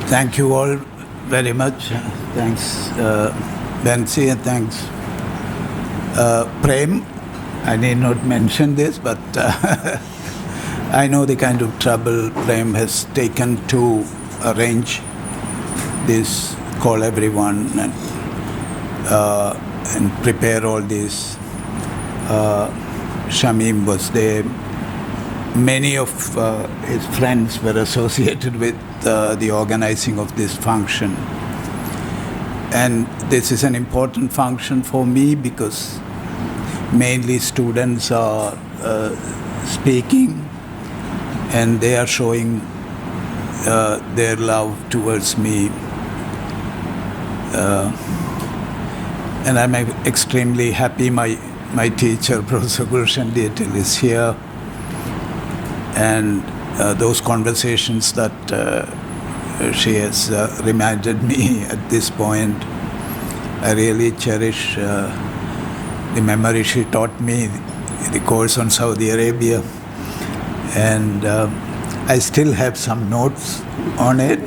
Thank you all very much. Thanks, Bensi, and thanks, Prem. I need not mention this, but I know the kind of trouble Prem has taken to arrange this, call everyone, and prepare all this. Samim was there. Many of his friends were associated with the organizing of this function. And this is an important function for me because mainly students are speaking and they are showing their love towards me. And I'm extremely happy my teacher, Professor Gulshan Dietil, is here. And those conversations that she has reminded me at this point, I really cherish the memory she taught me, the course on Saudi Arabia. And I still have some notes on it,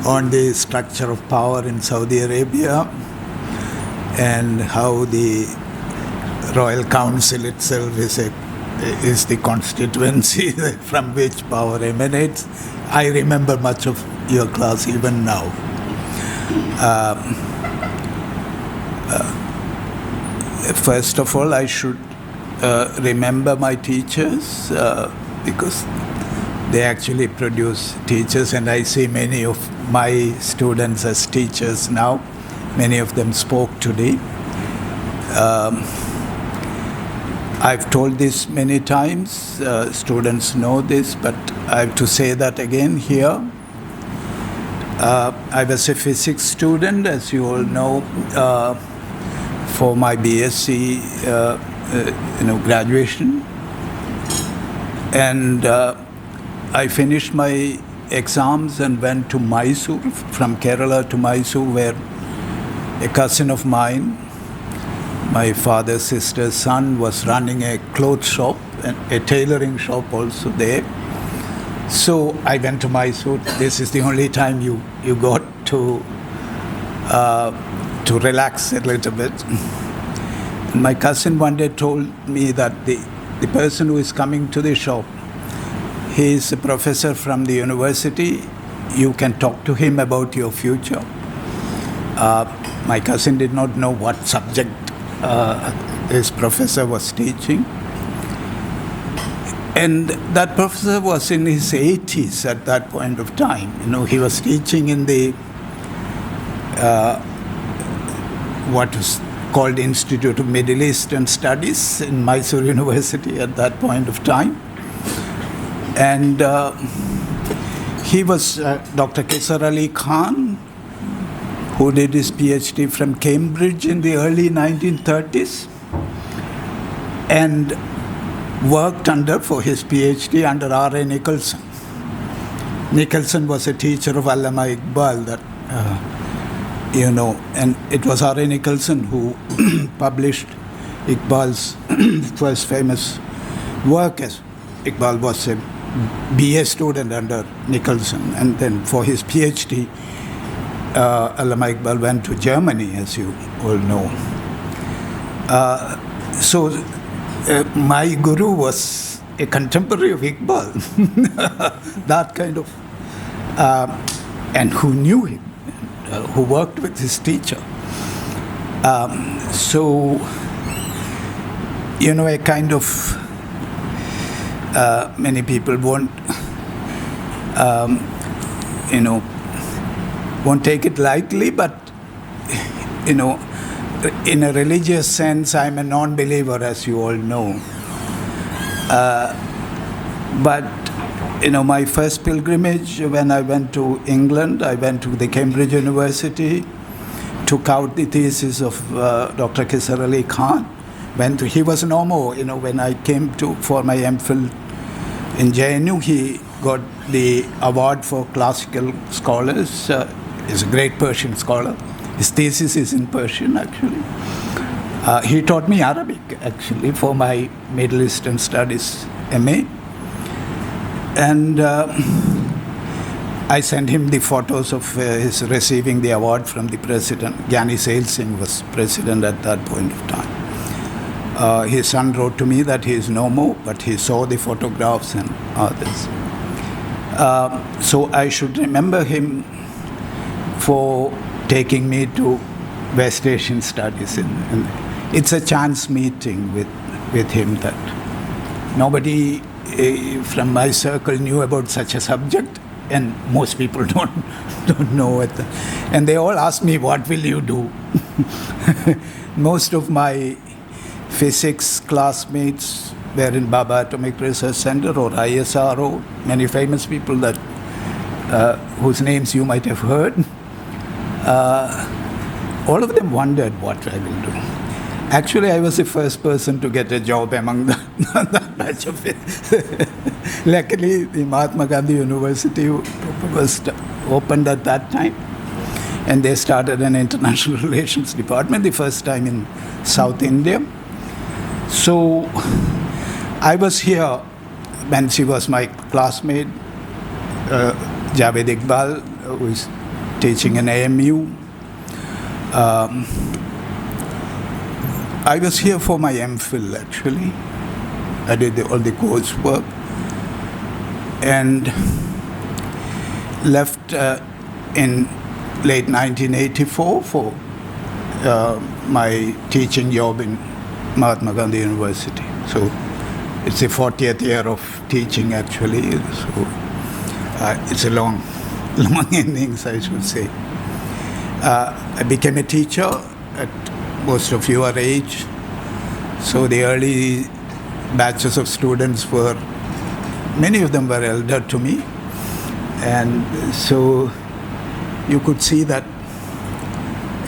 on the structure of power in Saudi Arabia and how the Royal Council itself is the constituency from which power emanates. I remember much of your class even now. First of all, I should remember my teachers because they actually produce teachers, and I see many of my students as teachers now. Many of them spoke today. I've told this many times, students know this, but I have to say that again here. I was a physics student, as you all know, for my BSc graduation. And I finished my exams and went to Mysore, from Kerala to Mysore, where a cousin of mine, my father's sister's son, was running a clothes shop, and a tailoring shop also there. So I went to Mysore. This is the only time you got to relax a little bit. And my cousin one day told me that the person who is coming to the shop, he is a professor from the university. You can talk to him about your future. My cousin did not know what subject his professor was teaching. And that professor was in his 80s at that point of time. He was teaching in the what was called Institute of Middle Eastern Studies in Mysore University at that point of time. And he was Dr. Kesar Ali Khan, who did his PhD from Cambridge in the early 1930s and worked for his PhD under R.A. Nicholson. Nicholson was a teacher of Allama Iqbal, and it was R.A. Nicholson who published Iqbal's first famous work. As Iqbal was a BA student under Nicholson, and then for his PhD, Allama Iqbal went to Germany, as you all know. So my guru was a contemporary of Iqbal, that kind of, and who knew him, who worked with his teacher. So, a kind of, many people won't take it lightly, but, in a religious sense, I'm a non-believer, as you all know. But, my first pilgrimage, when I went to England, I went to the Cambridge University, took out the thesis of Dr. Kesar Ali Khan. He was no more, when I came for my MPhil in JNU, he got the award for classical scholars. He's a great Persian scholar. His thesis is in Persian, actually. He taught me Arabic, actually, for my Middle Eastern Studies MA. And I sent him the photos of his receiving the award from the president. Gyani Sail Singh was president at that point of time. His son wrote to me that he is no more, but he saw the photographs and others. So I should remember him for taking me to West Asian Studies. It's a chance meeting with him that nobody from my circle knew about such a subject, and most people don't know it. And they all asked me, what will you do? Most of my physics classmates were in Baba Atomic Research Center or ISRO, many famous people that whose names you might have heard. All of them wondered what I will do. Actually, I was the first person to get a job among that batch of it. Luckily, the Mahatma Gandhi University was opened at that time, and they started an international relations department, the first time in South India. So I was here when she was my classmate, Javed Iqbal, who is teaching in AMU. I was here for my MPhil, actually. I did all the coursework and left in late 1984 for my teaching job in Mahatma Gandhi University. So it's the 40th year of teaching, actually. So it's a long innings, I should say. I became a teacher at most of your age. So the early batches of students many of them were elder to me. And so you could see that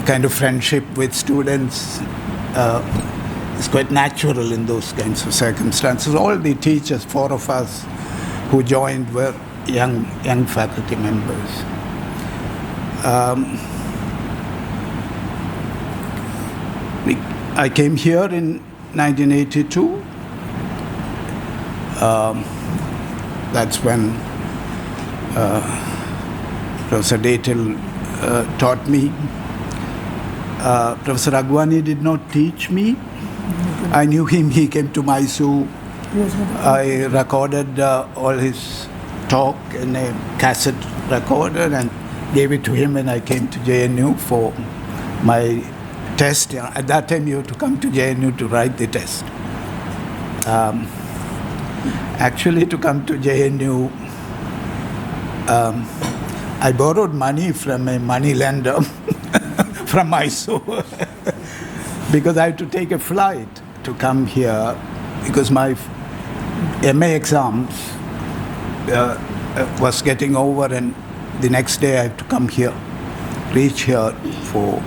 kind of friendship with students is quite natural in those kinds of circumstances. All the teachers, 4 of us who joined, were young faculty members. I came here in 1982. That's when Professor Datil taught me. Professor Agwani did not teach me. I knew him. He came to Mysore. I recorded all his talk in a cassette recorder and gave it to him when I came to JNU for my test. At that time, you had to come to JNU to write the test. Actually, to come to JNU, I borrowed money from a money lender from Mysore because I had to take a flight to come here because my MA exams was getting over, and the next day I had to come here, reach here for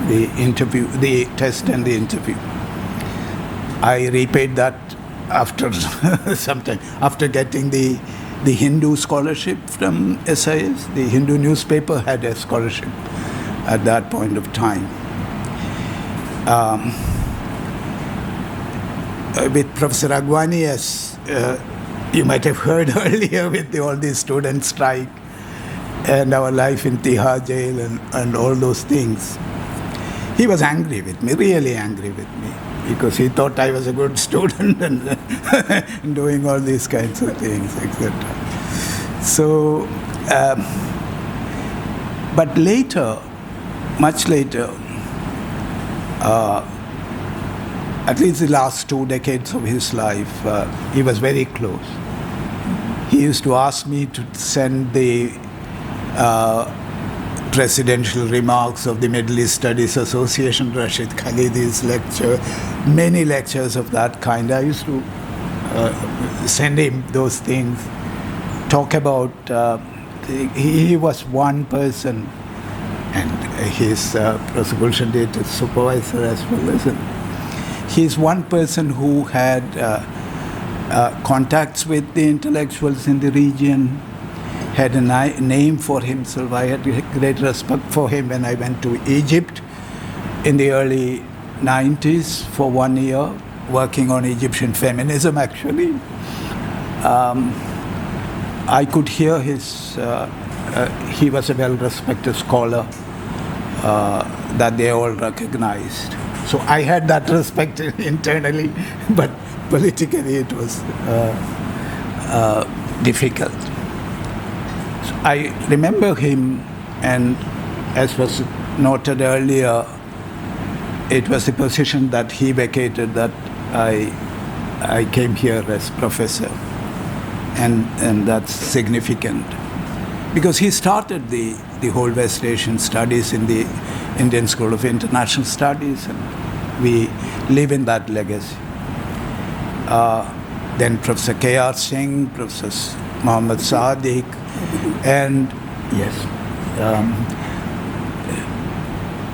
the interview, the test and the interview. I repaid that after some time, after getting the Hindu scholarship from SIS. The Hindu newspaper had a scholarship at that point of time. With Professor Agwani, as you might have heard earlier, with all the student strike and our life in Tihar jail and all those things, he was angry with me, really angry with me, because he thought I was a good student and doing all these kinds of things, etc. So, but later, much later, at least the last 2 decades of his life, he was very close. He used to ask me to send the presidential remarks of the Middle East Studies Association, Rashid Khalidi's lecture, many lectures of that kind. I used to send him those things, talk about, he was one person, and his prosecution data supervisor as well as he's one person who had contacts with the intellectuals in the region, had a name for himself. I had great respect for him when I went to Egypt in the early 90s for 1 year, working on Egyptian feminism, actually. I could hear his he was a well-respected scholar that they all recognized. So I had that respect internally, but politically it was difficult. So I remember him, and as was noted earlier, it was a position that he vacated that I came here as professor, and that's significant because he started the whole West Asian studies in the Indian School of International Studies, and we live in that legacy. Then Professor K.R. Singh, Professor Muhammad Sadiq, and yes,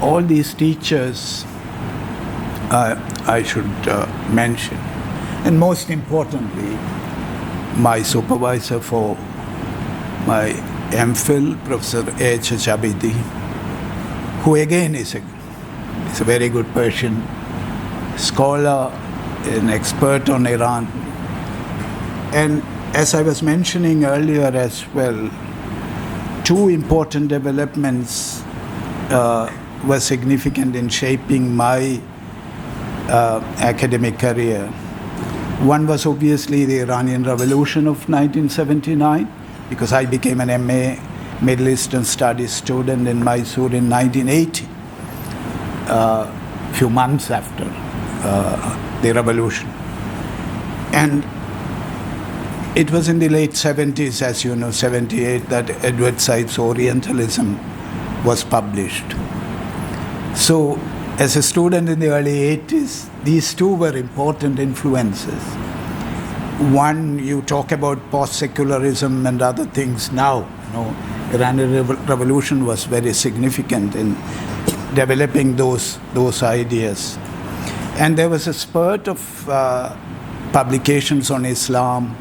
all these teachers I should mention. And most importantly, my supervisor for my MPhil, Professor H.H. Abidi, who again is a very good Persian scholar, an expert on Iran. And as I was mentioning earlier as well, two important developments were significant in shaping my academic career. One was obviously the Iranian Revolution of 1979, because I became an MA Middle Eastern Studies student in Mysore in 1980, few months after the revolution. And it was in the late 70s, as you know, 78, that Edward Said's Orientalism was published. So as a student in the early 80s, these two were important influences. One, you talk about post-secularism and other things now. Iranian Revolution was very significant in developing those ideas. And there was a spurt of publications on Islam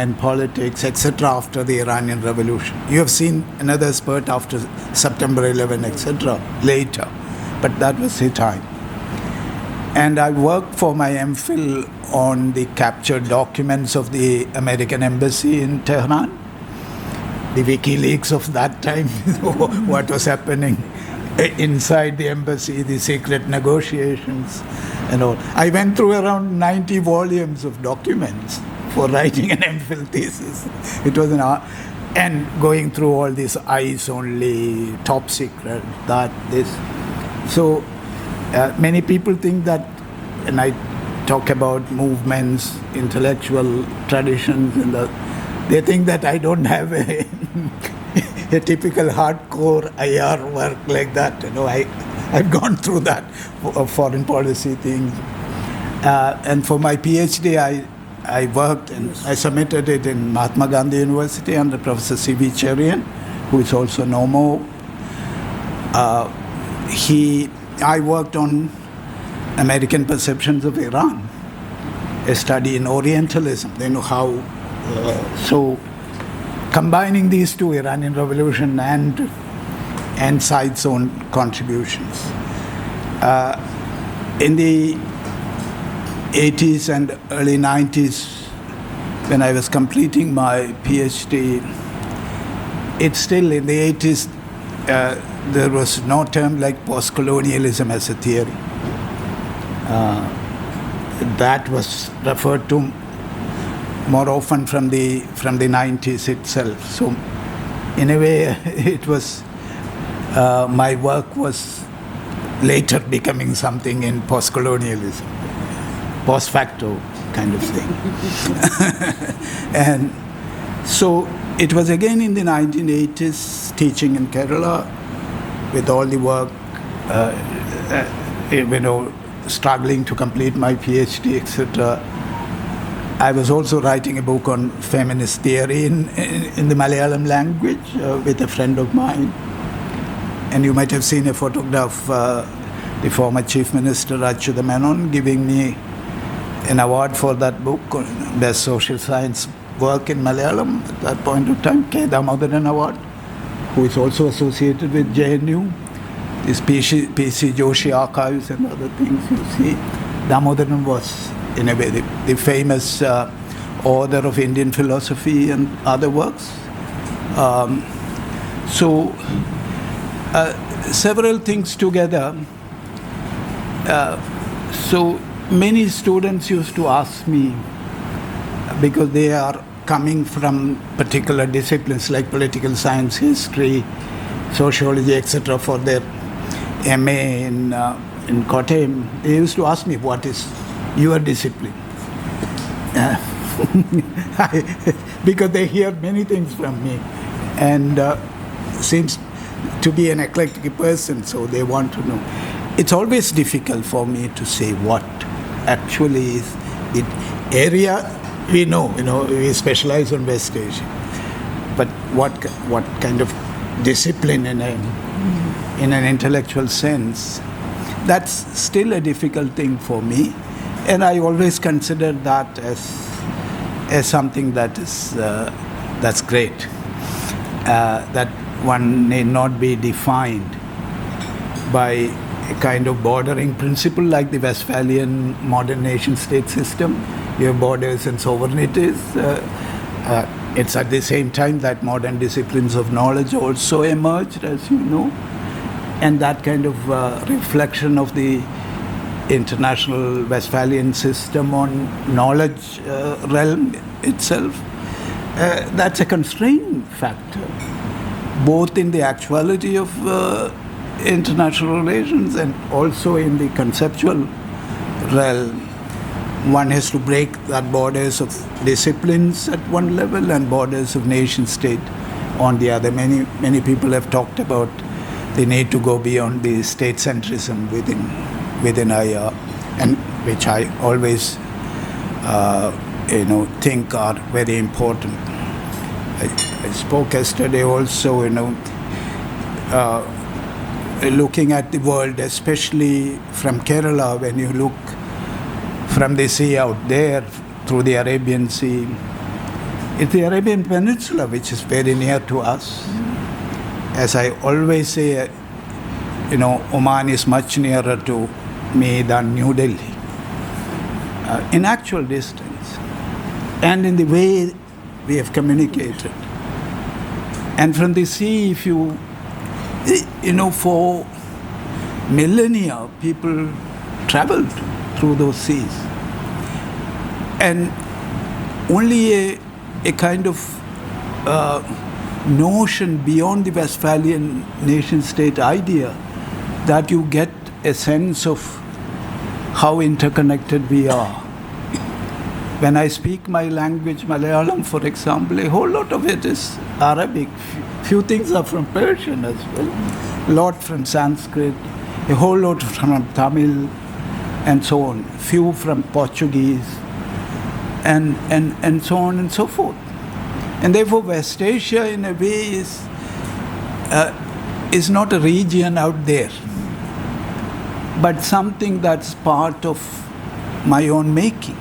and politics, etc. after the Iranian Revolution. You have seen another spurt after September 11, etc. later. But that was the time. And I worked for my MPhil on the captured documents of the American Embassy in Tehran, the WikiLeaks of that time, what was happening inside the embassy, the secret negotiations and all. I went through around 90 volumes of documents for writing an MPhil thesis. It was and going through all these eyes only, top secret, that, this. So many people think that, and I talk about movements, intellectual traditions, and they think that I don't have a typical hardcore IR work like that. I've gone through that foreign policy things. And for my PhD, I worked and I submitted it in Mahatma Gandhi University under Professor C.V. Cherian, who is also no more. I worked on American perceptions of Iran, a study in Orientalism. They know how. So combining these two, Iranian Revolution and Said's own contributions. In the 80s and early 90s, when I was completing my PhD, it's still in the 80s, there was no term like post-colonialism as a theory. That was referred to more often from the 90s itself. So in a way, it was my work was later becoming something in post-colonialism, post facto kind of thing. And so it was again in the 1980s, teaching in Kerala, with all the work, struggling to complete my PhD, etc. I was also writing a book on feminist theory in the Malayalam language with a friend of mine. And you might have seen a photograph, the former Chief Minister Achyuta Menon giving me an award for that book, Best Social Science Work in Malayalam at that point of time, K. Damodaran Award, who is also associated with JNU, this P.C. Joshi archives and other things you see. Damodaran was, in a way, the famous author of Indian philosophy and other works. So several things together. So many students used to ask me, because they are coming from particular disciplines like political science, history, sociology, etc., for their MA in Kottayam, they used to ask me, what is your discipline? Because they hear many things from me, and seems to be an eclectic person, so they want to know. It's always difficult for me to say what actually is the area. We know, we specialize on West Asia, but what kind of discipline in an intellectual sense, that's still a difficult thing for me, and I always consider that as something that is that's great, that one need not be defined by a kind of bordering principle like the Westphalian modern nation-state system. You have borders and sovereignties. It's at the same time that modern disciplines of knowledge also emerged, as you know, and that kind of reflection of the international Westphalian system on knowledge realm itself, that's a constraining factor, both in the actuality of international relations and also in the conceptual realm. One has to break that borders of disciplines at one level and borders of nation-state on the other. Many people have talked about the need to go beyond the state-centrism within IR, and which I always think are very important. I spoke yesterday also, looking at the world, especially from Kerala, when you look from the sea out there through the Arabian Sea. It's the Arabian Peninsula which is very near to us. As I always say, Oman is much nearer to me than New Delhi, in actual distance, and in the way we have communicated. And from the sea, if you for millennia, people traveled through those seas. And only a kind of notion beyond the Westphalian nation-state idea that you get a sense of how interconnected we are. When I speak my language, Malayalam, for example, a whole lot of it is Arabic. Few things are from Persian as well, a lot from Sanskrit, a whole lot from Tamil, and so on. Few from Portuguese, and so on and so forth. And therefore, West Asia, in a way, is not a region out there, but something that's part of my own making.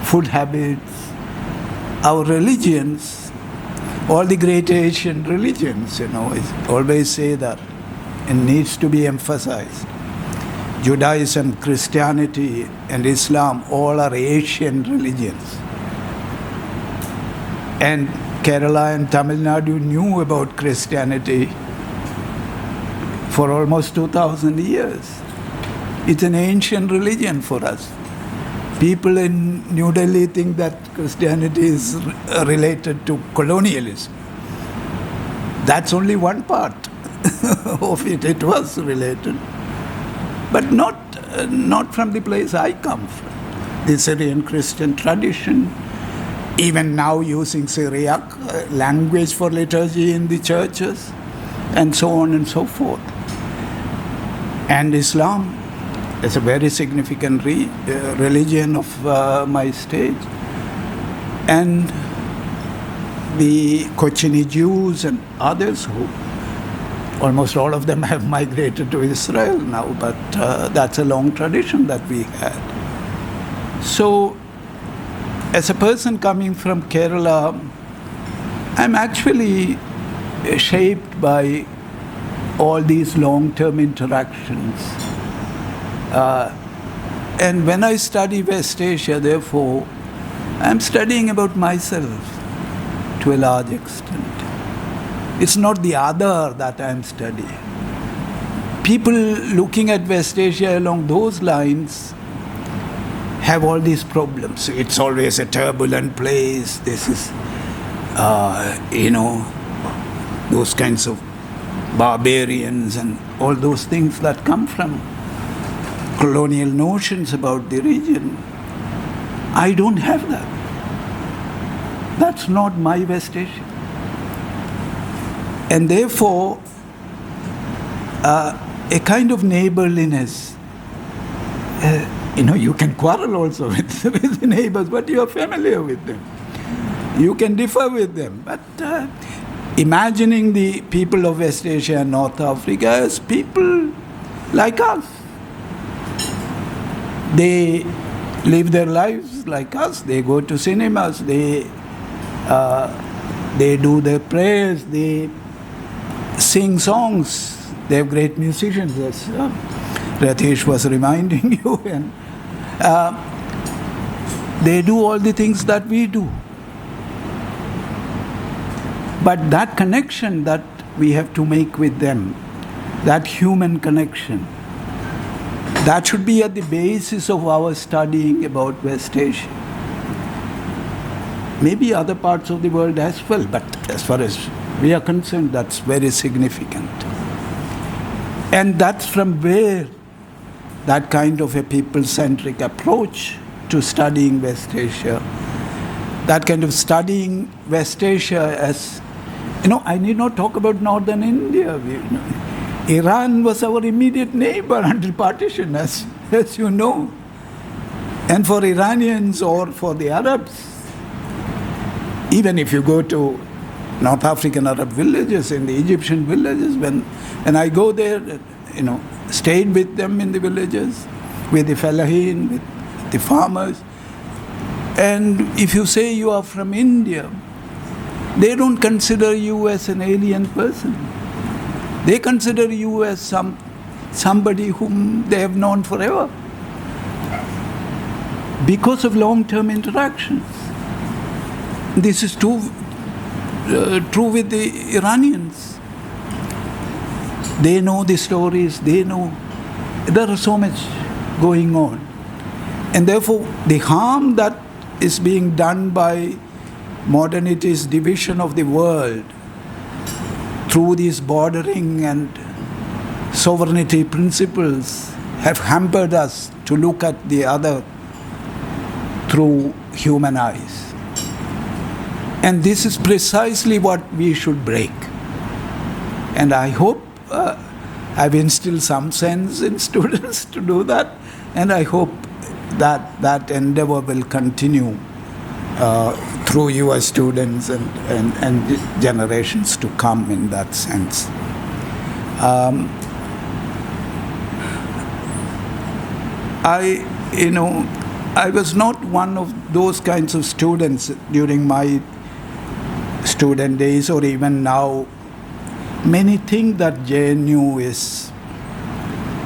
Food habits, our religions, all the great Asian religions, I always say that, and needs to be emphasized. Judaism, Christianity, and Islam, all are Asian religions. And Kerala and Tamil Nadu knew about Christianity for almost 2,000 years. It's an ancient religion for us. People in New Delhi think that Christianity is related to colonialism. That's only one part of it. It was related. But not from the place I come from. The Syrian Christian tradition, even now using Syriac language for liturgy in the churches, and so on and so forth. And Islam is a very significant religion of my state. And the Kochini Jews and others who, almost all of them have migrated to Israel now, but that's a long tradition that we had. So, as a person coming from Kerala, I'm actually shaped by all these long-term interactions. And when I study West Asia, therefore, I'm studying about myself to a large extent. It's not the other that I'm studying. People looking at West Asia along those lines have all these problems. It's always a turbulent place. This is, those kinds of barbarians and all those things that come from colonial notions about the region. I don't have that. That's not my West Asia. And therefore, a kind of neighborliness. You can quarrel also with the neighbors, but you are familiar with them. You can differ with them. But imagining the people of West Asia and North Africa as people like us. They live their lives like us. They go to cinemas. They do their prayers. They sing songs. They have great musicians, as Ratish was reminding you. And they do all the things that we do. But that connection that we have to make with them, that human connection, that should be at the basis of our studying about West Asia. Maybe other parts of the world as well, but as far as we are concerned, that's very significant. And that's from where that kind of a people-centric approach to studying West Asia, that kind of studying West Asia as, I need not talk about northern India. Iran was our immediate neighbor until partition, as you know. And for Iranians or for the Arabs, even if you go to North African Arab villages, in the Egyptian villages, when I go there, stayed with them in the villages, with the fellahin, with the farmers. And if you say you are from India, they don't consider you as an alien person. They consider you as somebody whom they have known forever because of long-term interactions. This is true with the Iranians. They know the stories, they know. There is so much going on. And therefore, the harm that is being done by modernity's division of the world through these bordering and sovereignty principles have hampered us to look at the other through human eyes. And this is precisely what we should break. And I hope I've instilled some sense in students to do that, and I hope that endeavor will continue through your students and generations to come in that sense. I was not one of those kinds of students during my student days or even now. Many think that JNU is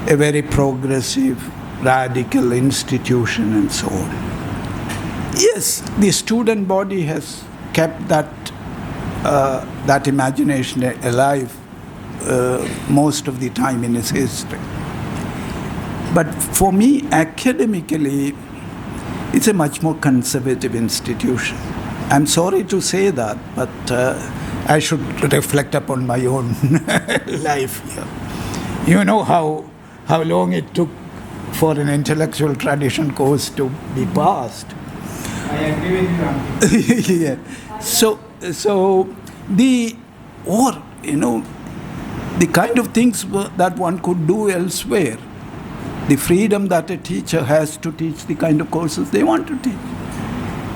a very progressive, radical institution and so on. Yes, the student body has kept that imagination alive most of the time in its history. But for me, academically, it's a much more conservative institution. I'm sorry to say that, but I should reflect upon my own life here. You know how long it took for an intellectual tradition course to be passed. I agree with you. Yeah. So the kind of things that one could do elsewhere, the freedom that a teacher has to teach the kind of courses they want to teach.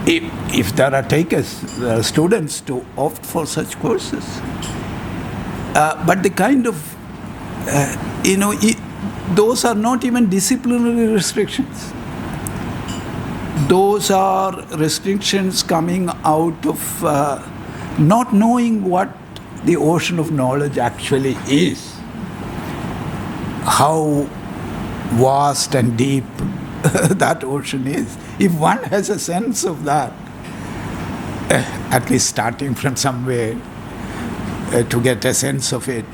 If there are takers, there are students to opt for such courses. But the kind of, those are not even disciplinary restrictions. Those are restrictions coming out of not knowing what the ocean of knowledge actually is. How vast and deep that ocean is. If one has a sense of that, at least starting from somewhere, to get a sense of it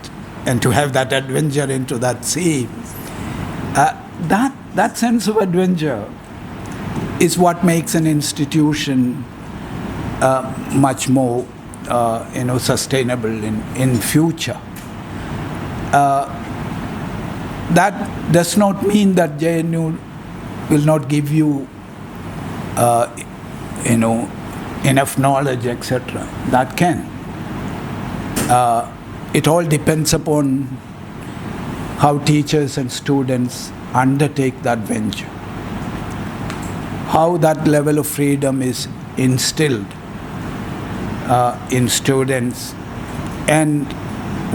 and to have that adventure into that sea. That sense of adventure is what makes an institution much more sustainable in future. That does not mean that JNU will not give you enough knowledge, etc. That can. It all depends upon how teachers and students undertake that venture, how that level of freedom is instilled in students, and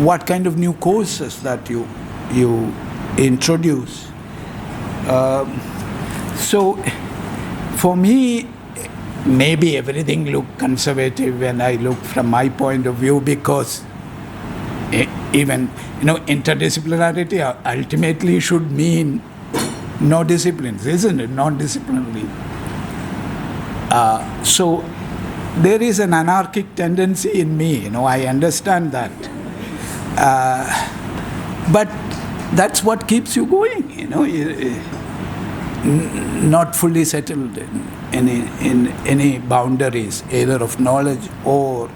what kind of new courses that you introduce. So for me, maybe everything looked conservative when I look from my point of view, because even interdisciplinarity ultimately should mean no disciplines, isn't it? Non-disciplinary. So there is an anarchic tendency in me. I understand that, but that's what keeps you going. Not fully settled in any boundaries, either of knowledge or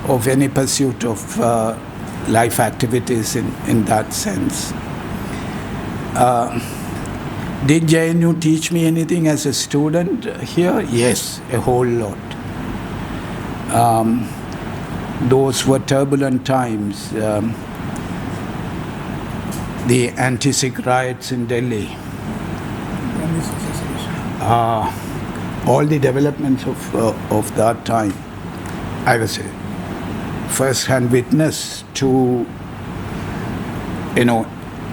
of any pursuit of life activities in that sense. Did JNU teach me anything as a student here? Yes, a whole lot. Those were turbulent times. The anti-Sikh riots in Delhi. All the developments of that time. I was a first-hand witness to,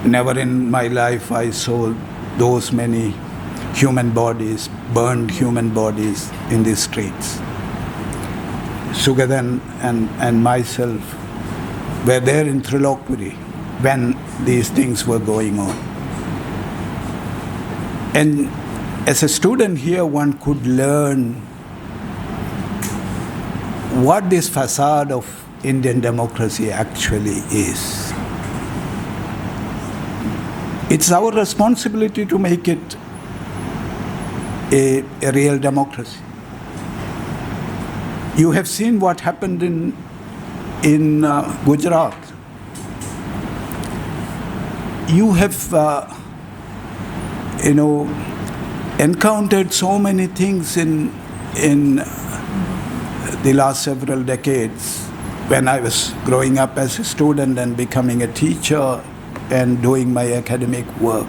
never in my life I saw those many human bodies, burned human bodies in the streets. Sugadan and myself were there in Trilokpuri when these things were going on. And as a student here, one could learn what this facade of Indian democracy actually is. It's our responsibility to make it a real democracy. You have seen what happened in Gujarat. You have, encountered so many things in the last several decades when I was growing up as a student and becoming a teacher and doing my academic work.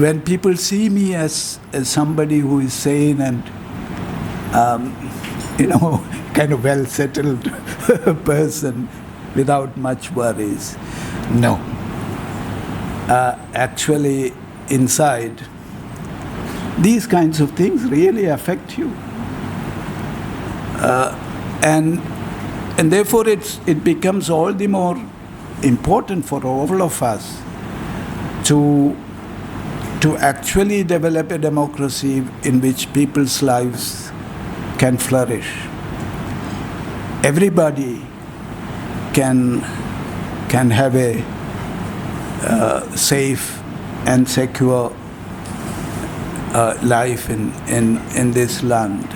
When people see me as somebody who is sane and kind of well-settled person without much worries, no. Actually, inside, these kinds of things really affect you. And therefore it becomes all the more important for all of us to actually develop a democracy in which people's lives can flourish. Everybody can have a safe and secure life in this land.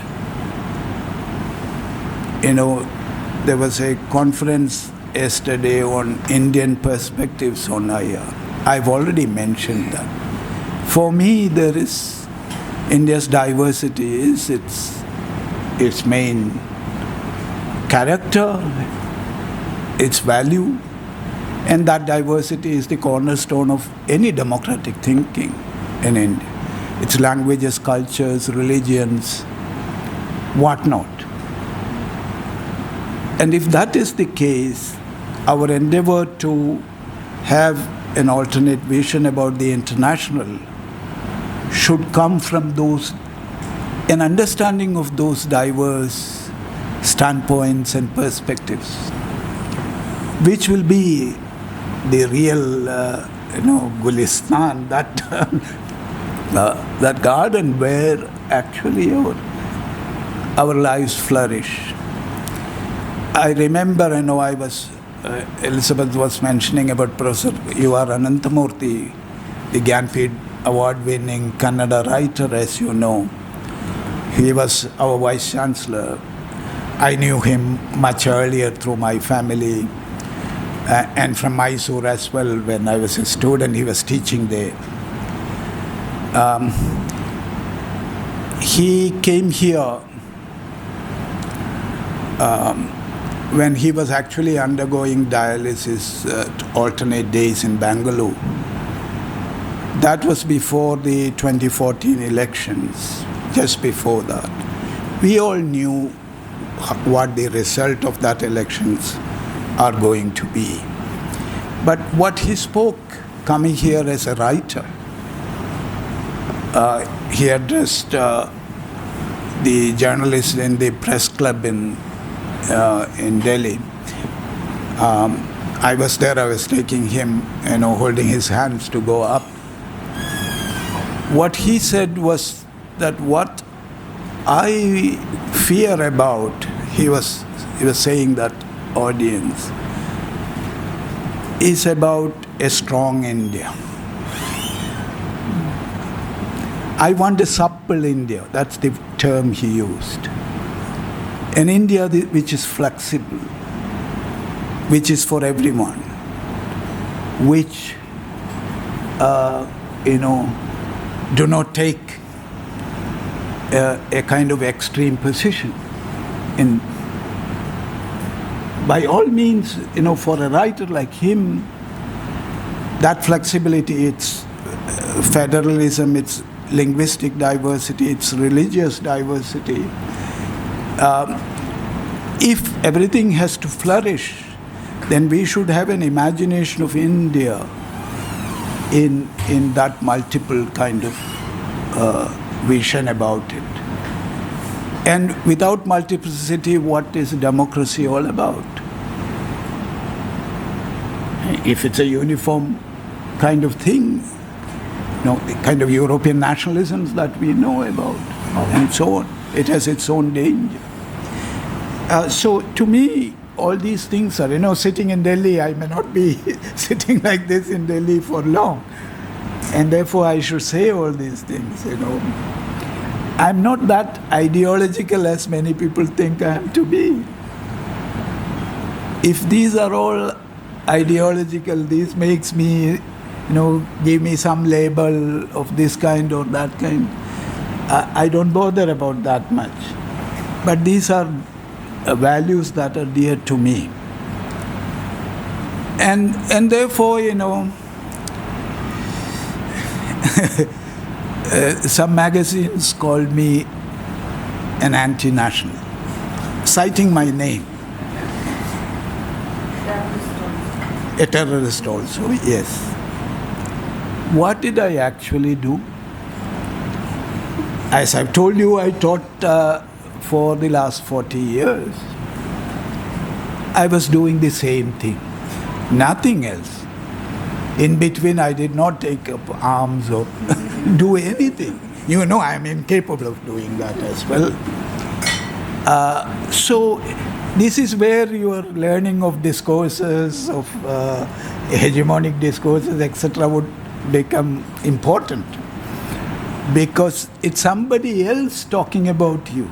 There was a conference yesterday on Indian perspectives on IR. I've already mentioned that. For me, India's diversity is its main character, its value, and that diversity is the cornerstone of any democratic thinking in India. Its languages, cultures, religions, whatnot. And if that is the case, our endeavor to have an alternate vision about the international should come from an understanding of those diverse standpoints and perspectives, which will be the real, Gulistan, that garden where actually our lives flourish. I remember, I was, Elizabeth was mentioning about Professor U.R. Ananthamurthy, the Gyanpid award-winning Kannada writer, as you know. He was our Vice Chancellor. I knew him much earlier through my family and from Mysore as well. When I was a student, he was teaching there. He came here when he was actually undergoing dialysis alternate days in Bangalore. That was before the 2014 elections, just before that. We all knew what the result of that elections are going to be. But what he spoke, coming here as a writer, he addressed the journalists in the press club in Delhi. I was there, I was taking him, holding his hands to go up. What he said was that what I fear about, he was saying that audience, is about a strong India. I want a supple India, that's the term he used. An India which is flexible, which is for everyone, which, do not take a kind of extreme position. By all means, for a writer like him, that flexibility, it's federalism, it's linguistic diversity, it's religious diversity. If everything has to flourish, then we should have an imagination of India in that multiple kind of vision about it. And without multiplicity, what is democracy all about? If it's a uniform kind of thing, the kind of European nationalisms that we know about, and so on, it has its own danger. So to me, all these things are, sitting in Delhi, I may not be sitting like this in Delhi for long. And therefore I should say all these things, I'm not that ideological as many people think I am to be. If these are all ideological, this makes me, give me some label of this kind or that kind. I don't bother about that much. But these are values that are dear to me. And therefore, some magazines called me an anti-national, citing my name. A terrorist also, yes. What did I actually do? As I've told you, I taught for the last 40 years. I was doing the same thing, nothing else. In between, I did not take up arms or do anything. I am incapable of doing that as well. So this is where your learning of discourses, of hegemonic discourses, etc. would become important. Because it's somebody else talking about you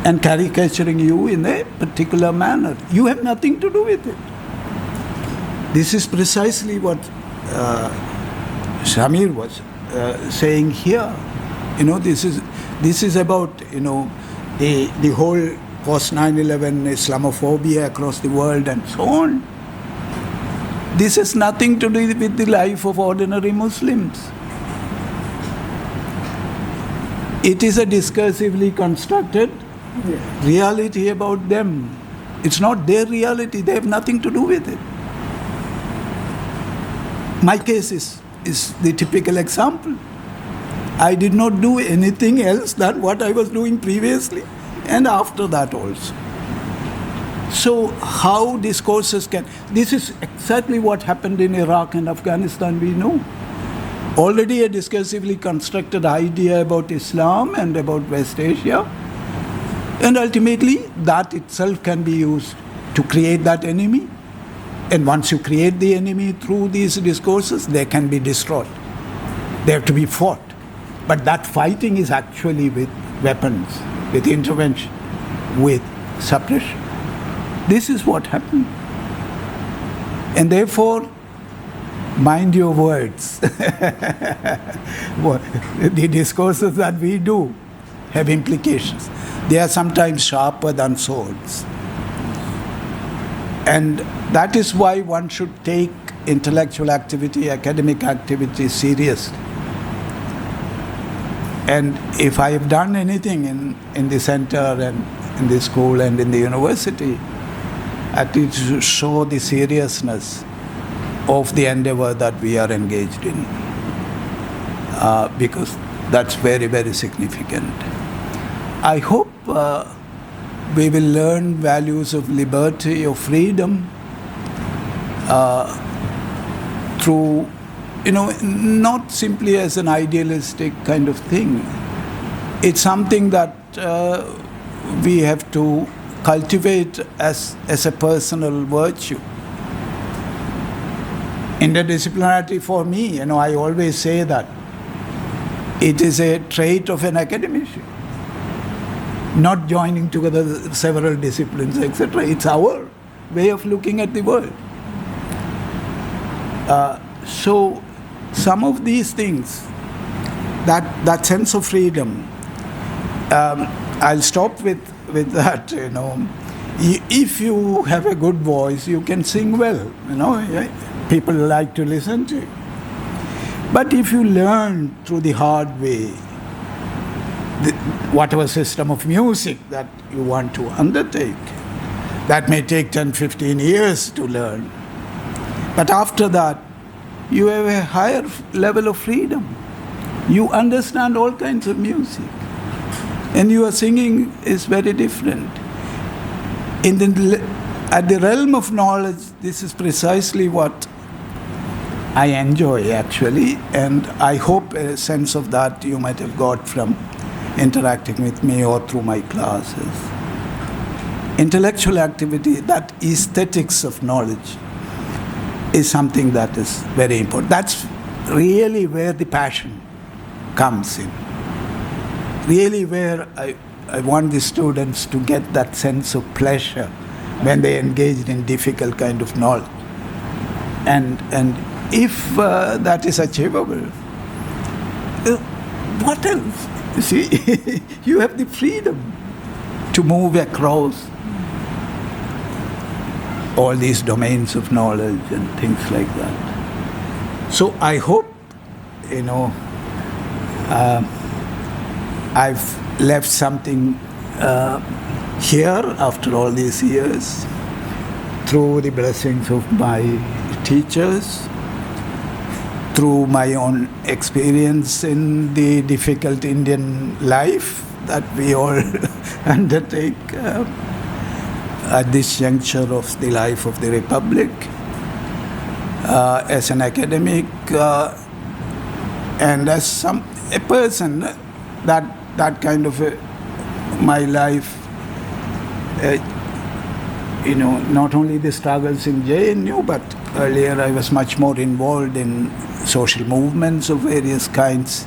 and caricaturing you in a particular manner. You have nothing to do with it. This is precisely what Shamir was saying here. This is about the whole post 9/11 Islamophobia across the world and so on. This has nothing to do with the life of ordinary Muslims. It is a discursively constructed reality about them. It's not their reality. They have nothing to do with it. My case is the typical example. I did not do anything else than what I was doing previously and after that also. So how discourses can... This is exactly what happened in Iraq and Afghanistan, we know. Already a discursively constructed idea about Islam and about West Asia. And ultimately, that itself can be used to create that enemy. And once you create the enemy through these discourses, they can be destroyed. They have to be fought. But that fighting is actually with weapons, with intervention, with suppression. This is what happened. And therefore, mind your words. The discourses that we do have implications. They are sometimes sharper than swords. And that is why one should take intellectual activity, academic activity seriously. And if I have done anything in the center and in the school and in the university, at least to show the seriousness of the endeavor that we are engaged in, because that's very, very significant. I hope we will learn values of liberty, of freedom, through, not simply as an idealistic kind of thing. It's something that we have to cultivate as a personal virtue. Interdisciplinarity for me, I always say that it is a trait of an academician. Not joining together several disciplines, etc. It's our way of looking at the world. So some of these things, that sense of freedom, I'll stop with that. If you have a good voice, you can sing well. People like to listen to you. But if you learn through the hard way, whatever system of music that you want to undertake, that may take 10, 15 years to learn. But after that, you have a higher level of freedom. You understand all kinds of music. And your singing is very different. At the realm of knowledge, this is precisely what I enjoy, actually. And I hope a sense of that you might have got from interacting with me or through my classes. Intellectual activity, that aesthetics of knowledge, is something that is very important. That's really where the passion comes in. Really where I want the students to get that sense of pleasure when they engage in difficult kind of knowledge. And if that is achievable, what else? You see, you have the freedom to move across all these domains of knowledge and things like that. So I hope, I've left something here after all these years through the blessings of my teachers, through my own experience in the difficult Indian life that we all undertake at this juncture of the life of the Republic, as an academic and as a person, that kind of my life, not only the struggles in JNU, but earlier I was much more involved in social movements of various kinds.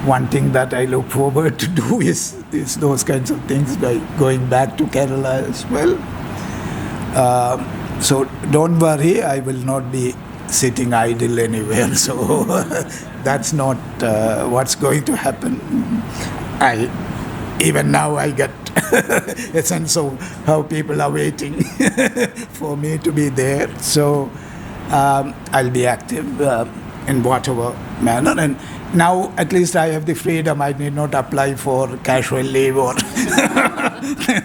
One thing that I look forward to do is those kinds of things by going back to Kerala as well. So don't worry, I will not be sitting idle anywhere. So that's not what's going to happen. Even now I get a sense of how people are waiting for me to be there. So I'll be active in whatever manner. And now at least I have the freedom. I need not apply for casual leave or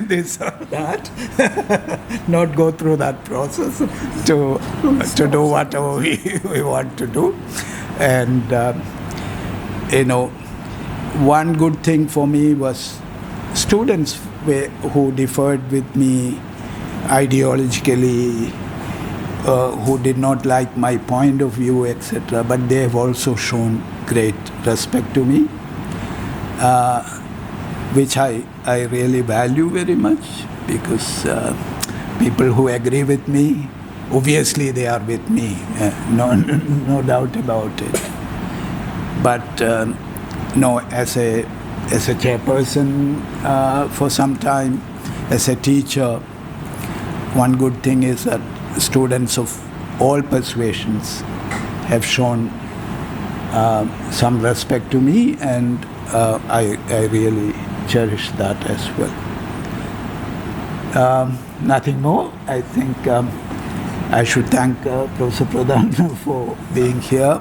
this or that. Not go through that process to do whatever we want to do. And, one good thing for me was students who differed with me ideologically, who did not like my point of view, etc., but they have also shown great respect to me. which I really value very much, because people who agree with me, obviously they are with me, no doubt about it. But no, as a chairperson for some time, as a teacher, one good thing is that students of all persuasions have shown some respect to me, and I really cherish that as well. Nothing more. I think I should thank Professor Pradhan for being here.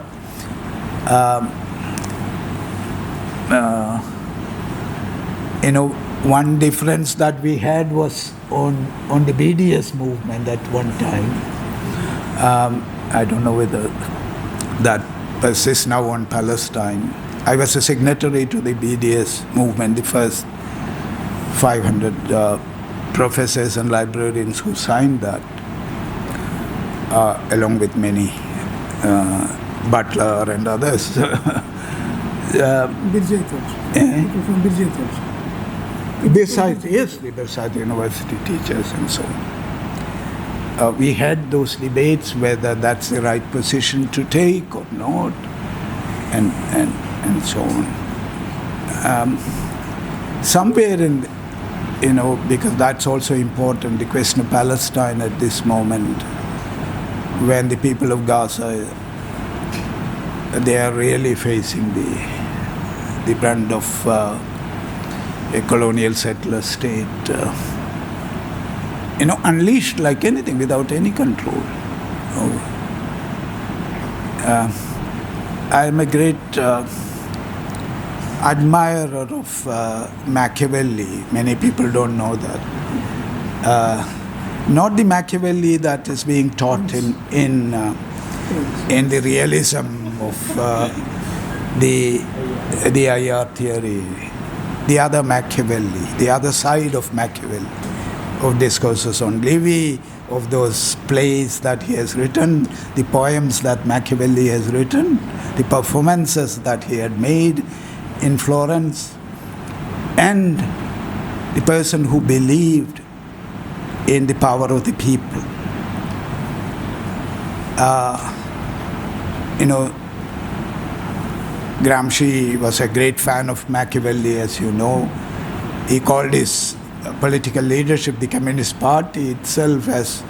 One difference that we had was on the BDS movement at one time. I don't know whether that persists now on Palestine. I was a signatory to the BDS movement, the first 500 professors and librarians who signed that, along with many, Butler and others. Besides, yes, besides university teachers and so on. We had those debates whether that's the right position to take or not, and so on. Somewhere in, because that's also important, the question of Palestine at this moment, when the people of Gaza, they are really facing the brunt of a colonial settler state, unleashed like anything without any control. I am a great admirer of Machiavelli. Many people don't know that. Not the Machiavelli that is being taught in the realism of the IR theory. The other Machiavelli, the other side of Machiavelli, of discourses on Livy, of those plays that he has written, the poems that Machiavelli has written, the performances that he had made in Florence, and the person who believed in the power of the people. Gramsci was a great fan of Machiavelli, as you know. He called his political leadership, the Communist Party itself, as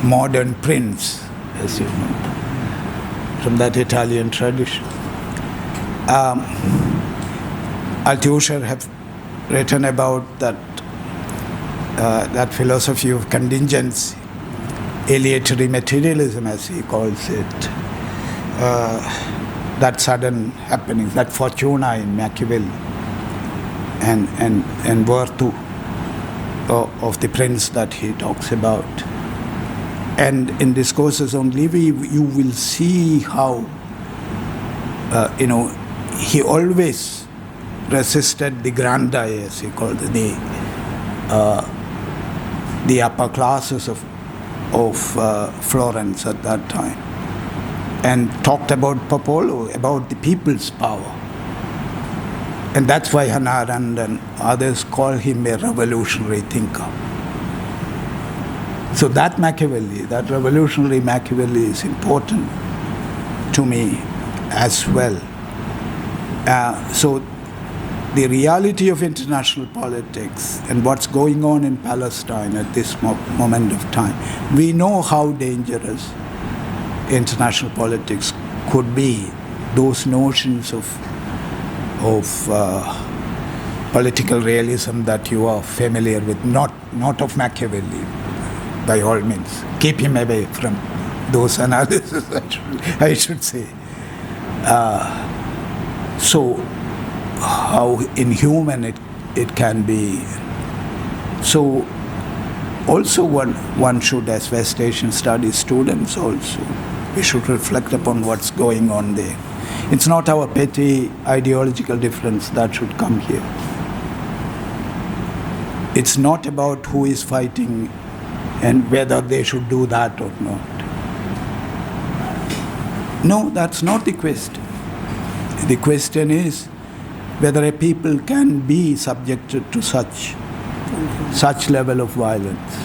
modern prince, as you know, from that Italian tradition. Althusser have written about that philosophy of contingency, aleatory materialism, as he calls it. That sudden happenings, that fortuna in Machiavelli, and virtue of the prince that he talks about. And in discourses on Livy, you will see how, he always resisted the grandi, as he called it, the upper classes of Florence at that time, and talked about Popolo, about the people's power. And that's why Hannah Arendt and others call him a revolutionary thinker. So that Machiavelli, that revolutionary Machiavelli, is important to me as well. So the reality of international politics and what's going on in Palestine at this moment of time, we know how dangerous international politics could be. Those notions of political realism that you are familiar with, not of Machiavelli, by all means. Keep him away from those analyses, I should say. So how inhuman it can be. So also one should, as West Asian Studies students also, we should reflect upon what's going on there. It's not our petty ideological difference that should come here. It's not about who is fighting and whether they should do that or not. No, that's not the question. The question is, whether a people can be subjected to such level of violence.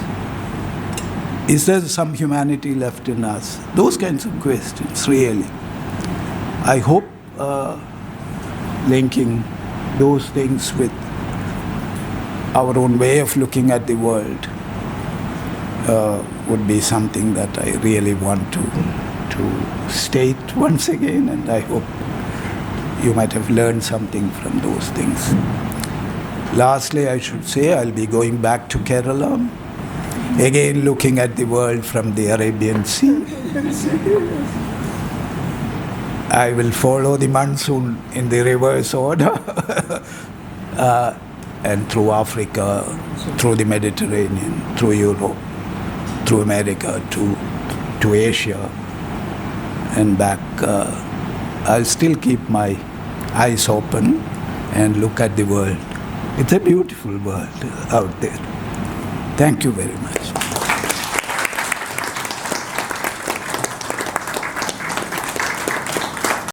Is there some humanity left in us? Those kinds of questions, really. I hope linking those things with our own way of looking at the world would be something that I really want to state once again, and I hope you might have learned something from those things. Lastly, I should say I'll be going back to Kerala, again looking at the world from the Arabian Sea. I will follow the monsoon in the reverse order, and through Africa, through the Mediterranean, through Europe, through America, to Asia, and back. I'll still keep my eyes open and look at the world. It's a beautiful world out there. Thank you very much.